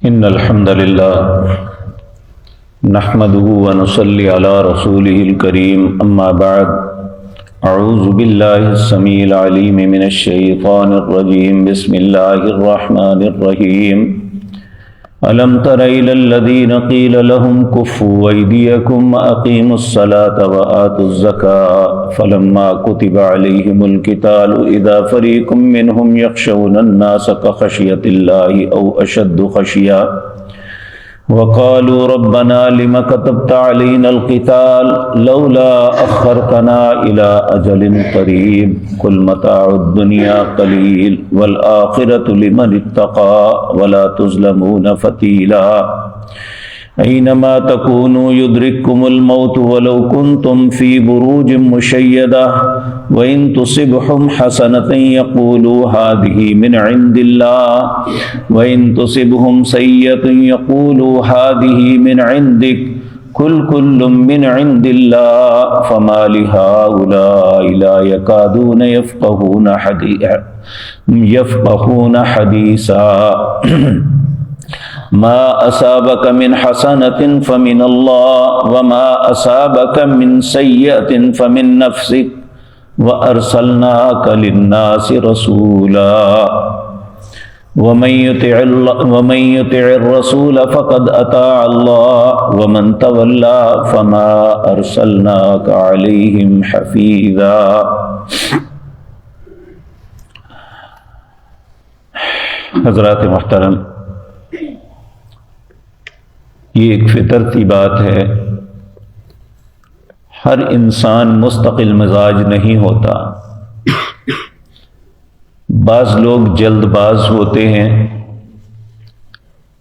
إن الحمد لله نحمده ونصلي على رسوله الكريم أما بعد أعوذ بالله السميع العليم من الشيطان الرجيم بسم الله الرحمن الرحيم ألم تر إلى الذين قيل لهم كفوا أيديكم وأقيموا الصلاة وآتوا الزكاة فلما كتب عليهم القتال إذا فريق منهم يخشون الناس كخشية الله أو أشد خشية وقالوا ربنا لم كتبت علينا القتال لولا أخرتنا إلى أجل قريب قل متاع الدنيا قليل والآخرة لمن اتقى ولا تظلمون فتيلا أينما تكونوا يدرككم الموت ولو كنتم في بروج مشيدة وإن تصبهم حسنة يقولوا هذه من عند الله وإن تصبهم سيئة يقولوا هذه من عندك كل من عند الله فما لهؤلاء لا يكادون يفقهون حديثا ما أصابك من حسنة فمن الله وما أصابك من سيئة فمن نفسك وأرسلناك للناس رسولا ومن يطع الرسول فقد أطاع الله ومن تولى فما أرسلناك عليهم حفيظا. حضرات محترم، یہ ایک فطرتی بات ہے، ہر انسان مستقل مزاج نہیں ہوتا. بعض لوگ جلد باز ہوتے ہیں،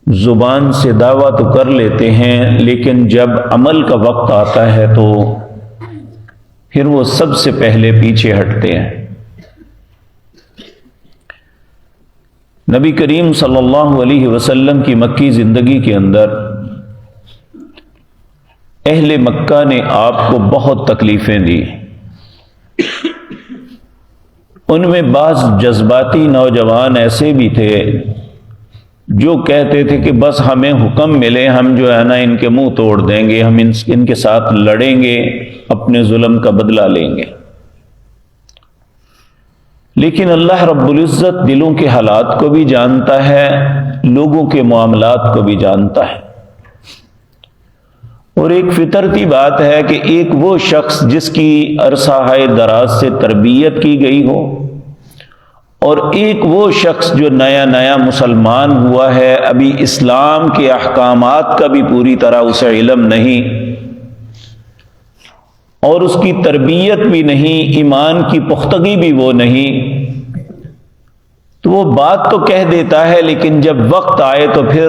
زبان سے دعویٰ تو کر لیتے ہیں لیکن جب عمل کا وقت آتا ہے تو پھر وہ سب سے پہلے پیچھے ہٹتے ہیں. نبی کریم صلی اللہ علیہ وسلم کی مکی زندگی کے اندر اہل مکہ نے آپ کو بہت تکلیفیں دی. ان میں بعض جذباتی نوجوان ایسے بھی تھے جو کہتے تھے کہ بس ہمیں حکم ملے ہم جو ہے نا ان کے منہ توڑ دیں گے، ہم ان کے ساتھ لڑیں گے، اپنے ظلم کا بدلہ لیں گے. لیکن اللہ رب العزت دلوں کے حالات کو بھی جانتا ہے، لوگوں کے معاملات کو بھی جانتا ہے. اور ایک فطرتی بات ہے کہ ایک وہ شخص جس کی عرصہ دراز سے تربیت کی گئی ہو اور ایک وہ شخص جو نیا نیا مسلمان ہوا ہے، ابھی اسلام کے احکامات کا بھی پوری طرح اسے علم نہیں اور اس کی تربیت بھی نہیں، ایمان کی پختگی بھی وہ نہیں، تو وہ بات تو کہہ دیتا ہے لیکن جب وقت آئے تو پھر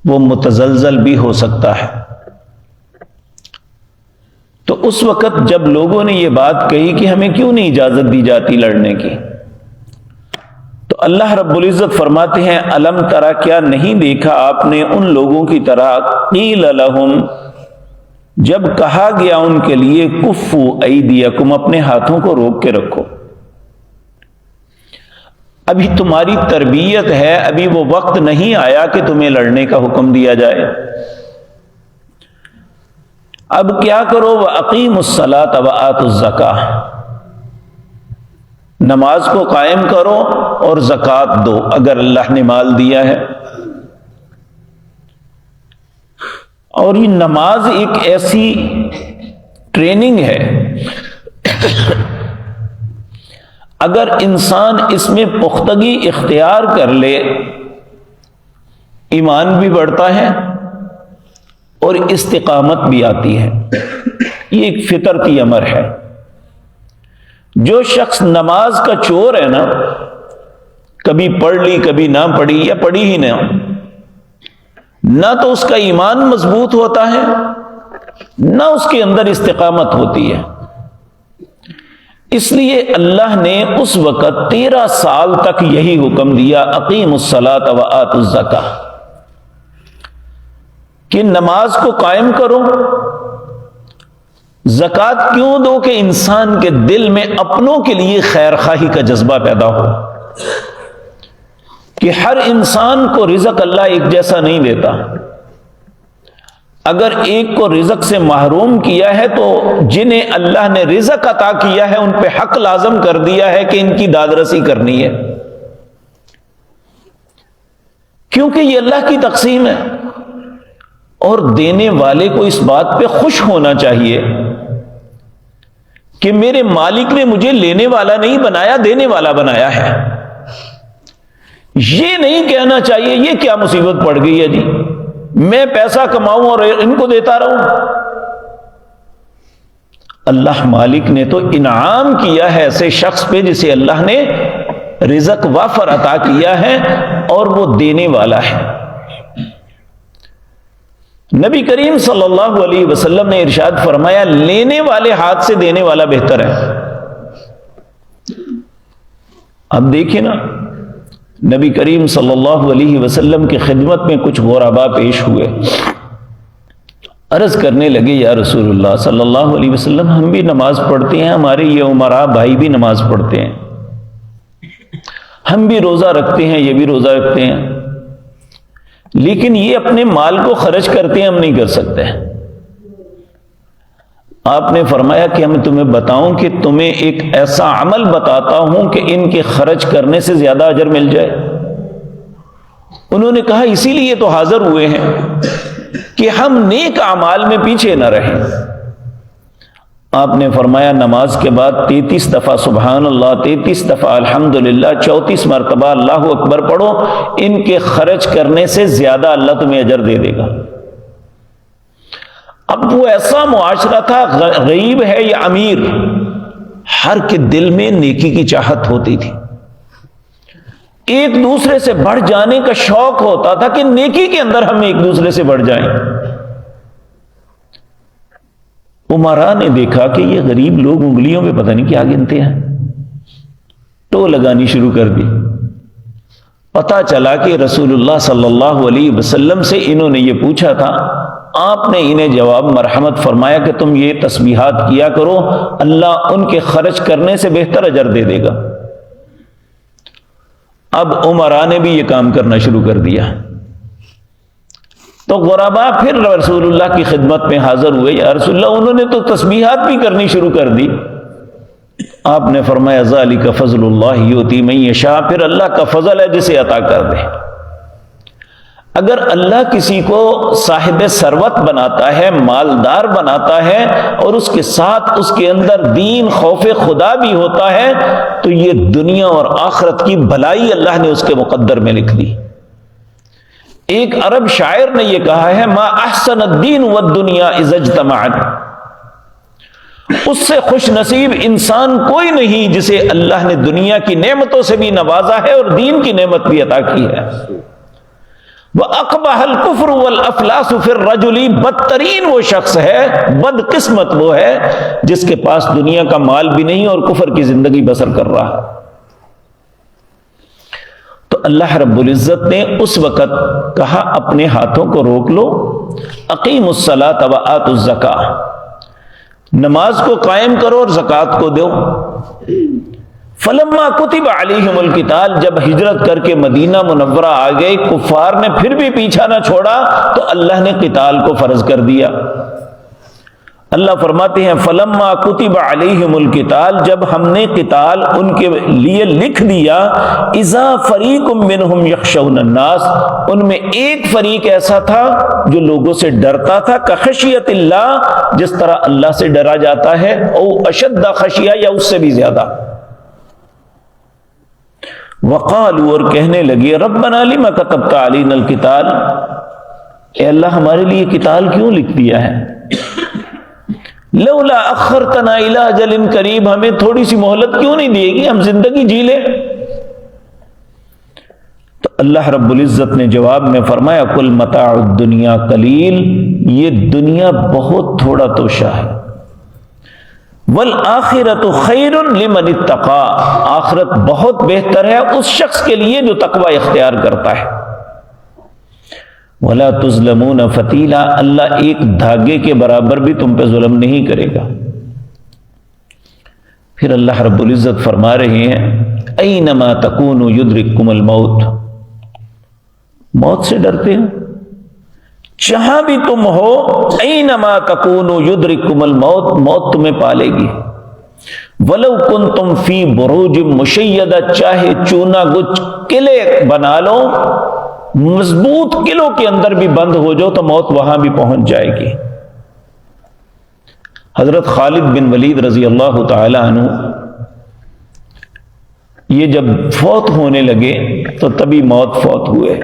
وہ متزلزل بھی ہو سکتا ہے. تو اس وقت جب لوگوں نے یہ بات کہی کہ ہمیں کیوں نہیں اجازت دی جاتی لڑنے کی، تو اللہ رب العزت فرماتے ہیں الم ترا، کیا نہیں دیکھا آپ نے ان لوگوں کی طرح قیل لہم، جب کہا گیا ان کے لیے کفو ایدیکم، اپنے ہاتھوں کو روک کے رکھو. ابھی تمہاری تربیت ہے، ابھی وہ وقت نہیں آیا کہ تمہیں لڑنے کا حکم دیا جائے. اب کیا کرو، وَأَقِيمُوا الصَّلَاةَ وَآتُوا الزَّكَاةَ، نماز کو قائم کرو اور زکوٰۃ دو اگر اللہ نے مال دیا ہے. اور یہ نماز ایک ایسی ٹریننگ ہے، اگر انسان اس میں پختگی اختیار کر لے ایمان بھی بڑھتا ہے اور استقامت بھی آتی ہے. یہ ایک فطرتی امر ہے. جو شخص نماز کا چور ہے نا، کبھی پڑھ لی کبھی نہ پڑھی یا پڑھی ہی نہ تو اس کا ایمان مضبوط ہوتا ہے نہ اس کے اندر استقامت ہوتی ہے. اس لیے اللہ نے اس وقت 13 سال تک یہی حکم دیا اقیموا الصلاۃ وآتوا الزکاۃ، کہ نماز کو قائم کرو. زکوٰۃ کیوں دو؟ کہ انسان کے دل میں اپنوں کے لیے خیر خواہی کا جذبہ پیدا ہو. کہ ہر انسان کو رزق اللہ ایک جیسا نہیں دیتا. اگر ایک کو رزق سے محروم کیا ہے تو جنہیں اللہ نے رزق عطا کیا ہے ان پہ حق لازم کر دیا ہے کہ ان کی داد رسی کرنی ہے، کیونکہ یہ اللہ کی تقسیم ہے. اور دینے والے کو اس بات پہ خوش ہونا چاہیے کہ میرے مالک نے مجھے لینے والا نہیں بنایا، دینے والا بنایا ہے. یہ نہیں کہنا چاہیے یہ کیا مصیبت پڑ گئی ہے جی، میں پیسہ کماؤں اور ان کو دیتا رہوں. اللہ مالک نے تو انعام کیا ہے ایسے شخص پہ جسے اللہ نے رزق وافر عطا کیا ہے اور وہ دینے والا ہے. نبی کریم صلی اللہ علیہ وسلم نے ارشاد فرمایا لینے والے ہاتھ سے دینے والا بہتر ہے. اب دیکھیں نا، نبی کریم صلی اللہ علیہ وسلم کی خدمت میں کچھ غربا پیش ہوئے، عرض کرنے لگے یا رسول اللہ صلی اللہ علیہ وسلم ہم بھی نماز پڑھتے ہیں، ہمارے یہ عمرا بھائی بھی نماز پڑھتے ہیں، ہم بھی روزہ رکھتے ہیں، یہ بھی روزہ رکھتے ہیں، لیکن یہ اپنے مال کو خرچ کرتے ہیں، ہم نہیں کر سکتے. آپ نے فرمایا کہ ہم تمہیں بتاؤں کہ تمہیں ایک ایسا عمل بتاتا ہوں کہ ان کے خرچ کرنے سے زیادہ اجر مل جائے. انہوں نے کہا اسی لیے تو حاضر ہوئے ہیں کہ ہم نیک اعمال میں پیچھے نہ رہیں. آپ نے فرمایا نماز کے بعد 33 دفعہ سبحان اللہ، 33 دفعہ الحمدللہ، 34 مرتبہ اللہ اکبر پڑھو، ان کے خرچ کرنے سے زیادہ اللہ تمہیں اجر دے دے گا. اب وہ ایسا معاشرہ تھا، غریب ہے یا امیر، ہر کے دل میں نیکی کی چاہت ہوتی تھی، ایک دوسرے سے بڑھ جانے کا شوق ہوتا تھا کہ نیکی کے اندر ہم ایک دوسرے سے بڑھ جائیں. عمرا نے دیکھا کہ یہ غریب لوگ انگلیوں میں پتہ نہیں کیا گنتے ہیں، ٹو لگانی شروع کر دی. پتہ چلا کہ رسول اللہ صلی اللہ علیہ وسلم سے انہوں نے یہ پوچھا تھا، آپ نے انہیں جواب مرحمت فرمایا کہ تم یہ تسبیحات کیا کرو، اللہ ان کے خرچ کرنے سے بہتر اجر دے دے گا. اب عمرا نے بھی یہ کام کرنا شروع کر دیا. تو غربا پھر رسول اللہ کی خدمت میں حاضر ہوئے، یا رسول اللہ انہوں نے تو تسبیحات بھی کرنی شروع کر دی. آپ نے فرمایا ذالک فضل اللہ یؤتی من یشاء، پھر اللہ کا فضل ہے جسے عطا کر دے. اگر اللہ کسی کو صاحب ثروت بناتا ہے، مالدار بناتا ہے، اور اس کے ساتھ اس کے اندر دین خوف خدا بھی ہوتا ہے، تو یہ دنیا اور آخرت کی بھلائی اللہ نے اس کے مقدر میں لکھ دی. ایک عرب شاعر نے یہ کہا ہے ما احسن الدین والدنیا اذا اجتمعت، اس سے خوش نصیب انسان کوئی نہیں جسے اللہ نے دنیا کی نعمتوں سے بھی نوازا ہے اور دین کی نعمت بھی عطا کی ہے. وَأَقْبَحَ الْكُفْرُ وَالْأَفْلَاسُ فِي الرَّجُلِ، بدترین وہ شخص ہے، بد قسمت وہ ہے جس کے پاس دنیا کا مال بھی نہیں اور کفر کی زندگی بسر کر رہا ہے. تو اللہ رب العزت نے اس وقت کہا اپنے ہاتھوں کو روک لو، اقیموا الصلاۃ وآتوا الزکاۃ، نماز کو قائم کرو اور زکوٰۃ کو دو. فلما کتب علیہم القتال، جب ہجرت کر کے مدینہ منورہ آ گئے، کفار نے پھر بھی پیچھا نہ چھوڑا تو اللہ نے قتال کو فرض کر دیا. اللہ فرماتے ہیں فلما کتب علیہم القتال، جب ہم نے قتال ان کے لیے لکھ دیا، اذا فریق منہم یخشون الناس، ان میں ایک فریق ایسا تھا جو لوگوں سے ڈرتا تھا، کخشیت اللہ، جس طرح اللہ سے ڈرا جاتا ہے، او اشد خشیہ، یا اس سے بھی زیادہ. وقالوا، اور کہنے لگے، ربنا لما كتبت علينا القتال، اے اللہ ہمارے لیے قتال کیوں لکھ دیا ہے؟ لولا اخرتنا الى اجل قریب، ہمیں تھوڑی سی مہلت کیوں نہیں دیے گی، ہم زندگی جی لیں. تو اللہ رب العزت نے جواب میں فرمایا قل متاع الدنیا قلیل، یہ دنیا بہت تھوڑا توشہ ہے، والآخرۃ خیر لمن اتقى، آخرت بہت بہتر ہے اس شخص کے لیے جو تقوی اختیار کرتا ہے. ولا تظلمون فتیلا، اللہ ایک دھاگے کے برابر بھی تم پہ ظلم نہیں کرے گا. پھر اللہ رب العزت فرما رہے ہیں اینما تکونوا یدرککم الموت، موت سے ڈرتے ہو؟ جہاں بھی تم ہو، اینما تکونوا یدرککم الموت، موت تمہیں پالے گی۔ ولو کنتم فی بروج مشیدہ، چاہے چونا گچ قلعے بنا لو، مضبوط قلعوں کے اندر بھی بند ہو جاؤ تو موت وہاں بھی پہنچ جائے گی۔ حضرت خالد بن ولید رضی اللہ تعالی عنہ یہ جب فوت ہونے لگے تو تبھی موت فوت ہوئے،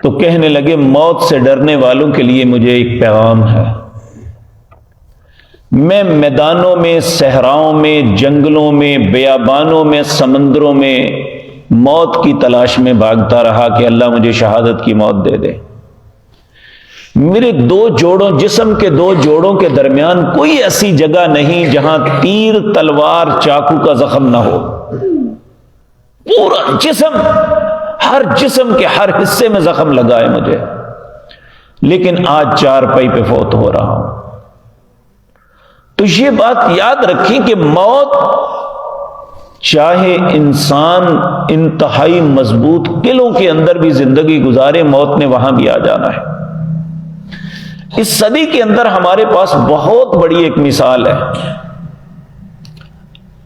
تو کہنے لگے موت سے ڈرنے والوں کے لیے مجھے ایک پیغام ہے۔ میں میدانوں میں، صحراؤں میں، جنگلوں میں، بیابانوں میں، سمندروں میں موت کی تلاش میں بھاگتا رہا کہ اللہ مجھے شہادت کی موت دے دے۔ میرے دو جوڑوں، جسم کے دو جوڑوں کے درمیان کوئی ایسی جگہ نہیں جہاں تیر، تلوار، چاقو کا زخم نہ ہو۔ پورا جسم، ہر جسم کے ہر حصے میں زخم لگا ہے مجھے، لیکن آج چارپائی پہ فوت ہو رہا ہوں۔ تو یہ بات یاد رکھیں کہ موت، چاہے انسان انتہائی مضبوط قلعوں کے اندر بھی زندگی گزارے، موت نے وہاں بھی آ جانا ہے۔ اس صدی کے اندر ہمارے پاس بہت بڑی ایک مثال ہے۔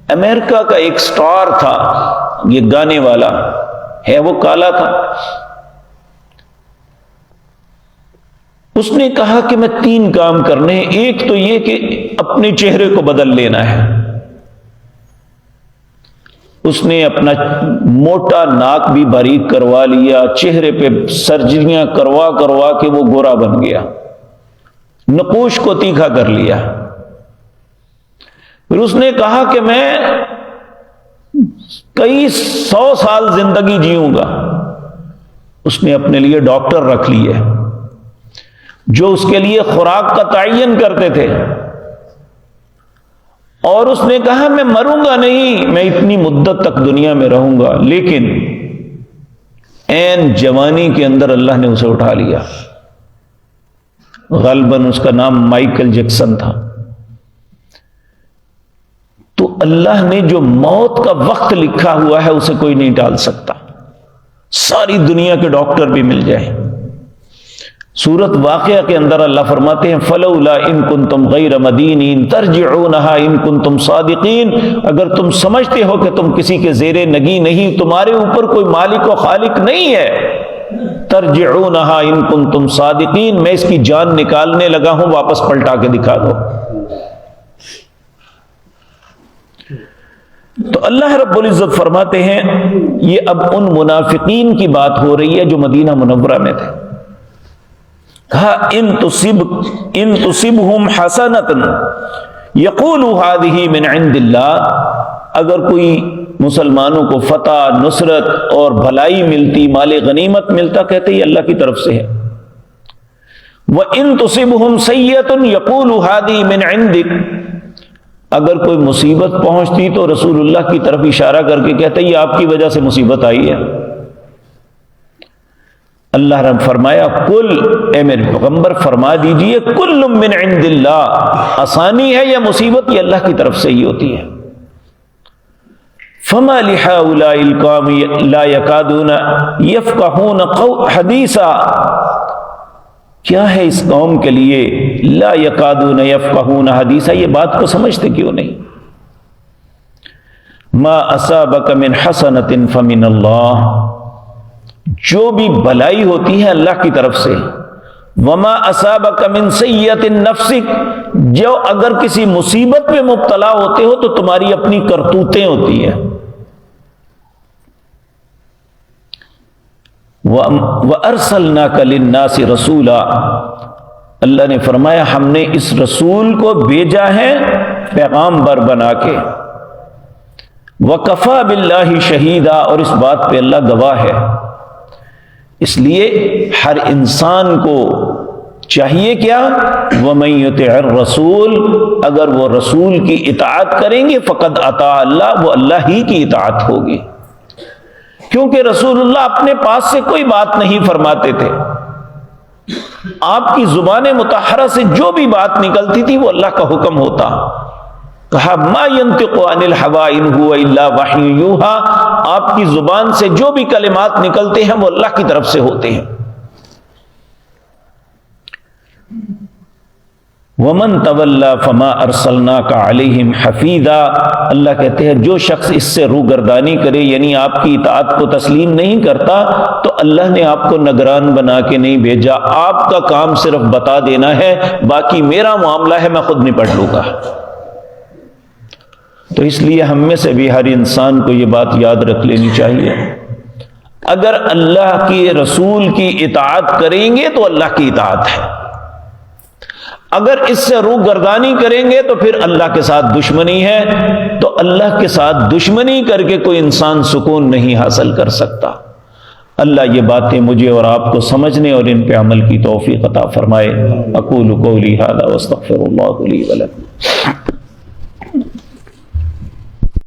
امریکہ کا ایک سٹار تھا، یہ گانے والا ہے، وہ کالا تھا۔ اس نے کہا کہ میں 3 کام کرنے ہیں۔ ایک تو یہ کہ اپنے چہرے کو بدل لینا ہے۔ اس نے اپنا موٹا ناک بھی باریک کروا لیا، چہرے پہ سرجریاں کروا کروا کے وہ گورا بن گیا، نقوش کو تیکھا کر لیا۔ پھر اس نے کہا کہ میں کئی 100 سال زندگی جیوں گا۔ اس نے اپنے لیے ڈاکٹر رکھ لیے جو اس کے لیے خوراک کا تعین کرتے تھے، اور اس نے کہا میں مروں گا نہیں، میں اتنی مدت تک دنیا میں رہوں گا۔ لیکن عین جوانی کے اندر اللہ نے اسے اٹھا لیا۔ غالباً اس کا نام مائیکل جیکسن تھا۔ تو اللہ نے جو موت کا وقت لکھا ہوا ہے اسے کوئی نہیں ٹال سکتا، ساری دنیا کے ڈاکٹر بھی مل جائیں۔ سورۃ واقعہ کے اندر اللہ فرماتے ہیں فلولا ان کنتم غیر مدینین ترجعونہا ان کنتم صادقین، اگر تم سمجھتے ہو کہ تم کسی کے زیر نگی نہیں، تمہارے اوپر کوئی مالک و خالق نہیں ہے، ترجعونہا ان کنتم صادقین، میں اس کی جان نکالنے لگا ہوں، واپس پلٹا کے دکھا دو۔ تو اللہ رب العزت فرماتے ہیں، یہ اب ان منافقین کی بات ہو رہی ہے جو مدینہ منورہ میں تھے۔ کہا ان تصبہم حسنۃ یقولوا هذه من عند اللہ، اگر کوئی مسلمانوں کو فتح، نصرت اور بھلائی ملتی، مال غنیمت ملتا، کہتے یہ اللہ کی طرف سے ہے۔ وَإِن تُصِبْهُمْ سَيِّئَةٌ يَقُولُوا هَذِهِ مِنْ عِنْدِكَ، اگر کوئی مصیبت پہنچتی تو رسول اللہ کی طرف اشارہ کر کے کہتے یہ آپ کی وجہ سے مصیبت آئی ہے۔ اللہ رب فرمایا کل، اے میرے پیغمبر فرما دیجئے کل من عند اللہ، آسانی ہے یا مصیبت یہ اللہ کی طرف سے ہی ہوتی ہے۔ فما لہؤلاء القوم لا يكادون يفقهون حدیثا، کیا ہے اس قوم کے لیے لا يكادون يفقهون حدیثا، یہ بات کو سمجھتے کیوں نہیں؟ ما اصابك من حسنۃ فمن اللہ، جو بھی بھلائی ہوتی ہے اللہ کی طرف سے۔ وما اصابک من سیئۃ نفسک، جو اگر کسی مصیبت میں مبتلا ہوتے ہو تو تمہاری اپنی کرتوتیں ہوتی ہیں۔ وَأَرْسَلْنَاكَ لِلنَّاسِ رَسُولًا، اللہ نے فرمایا ہم نے اس رسول کو بھیجا ہے پیغام بر بنا کے۔ وَكَفَى بِاللَّهِ شَهِيدًا، اور اس بات پہ اللہ گواہ ہے۔ اس لیے ہر انسان کو چاہیے کیا؟ وَمَن يُطِعِ الرَّسُولَ، اگر وہ رسول کی اطاعت کریں گے فقد اطاع اللہ، وہ اللہ ہی کی اطاعت ہوگی، کیونکہ رسول اللہ اپنے پاس سے کوئی بات نہیں فرماتے تھے۔ آپ کی زبان مطہرہ سے جو بھی بات نکلتی تھی وہ اللہ کا حکم ہوتا۔ کہا ما ينطق عن الهوى ان هو الا وحی یوحى، آپ کی زبان سے جو بھی کلمات نکلتے ہیں وہ اللہ کی طرف سے ہوتے ہیں. ومن تولى فما ارسلناك عليهم حفيظا، اللہ کہتے ہیں جو شخص اس سے روگردانی کرے یعنی آپ کی اطاعت کو تسلیم نہیں کرتا تو اللہ نے آپ کو نگران بنا کے نہیں بھیجا، آپ کا کام صرف بتا دینا ہے، باقی میرا معاملہ ہے، میں خود نپٹ لوں گا. تو اس لیے ہم میں سے بھی ہر انسان کو یہ بات یاد رکھ لینی چاہیے، اگر اللہ کے رسول کی اطاعت کریں گے تو اللہ کی اطاعت ہے، اگر اس سے روگردانی کریں گے تو پھر اللہ کے ساتھ دشمنی ہے. تو اللہ کے ساتھ دشمنی کر کے کوئی انسان سکون نہیں حاصل کر سکتا. اللہ یہ باتیں مجھے اور آپ کو سمجھنے اور ان پہ عمل کی توفیق عطا فرمائے. اقول قولی ھذا واستغفر اللہ لی ولکم.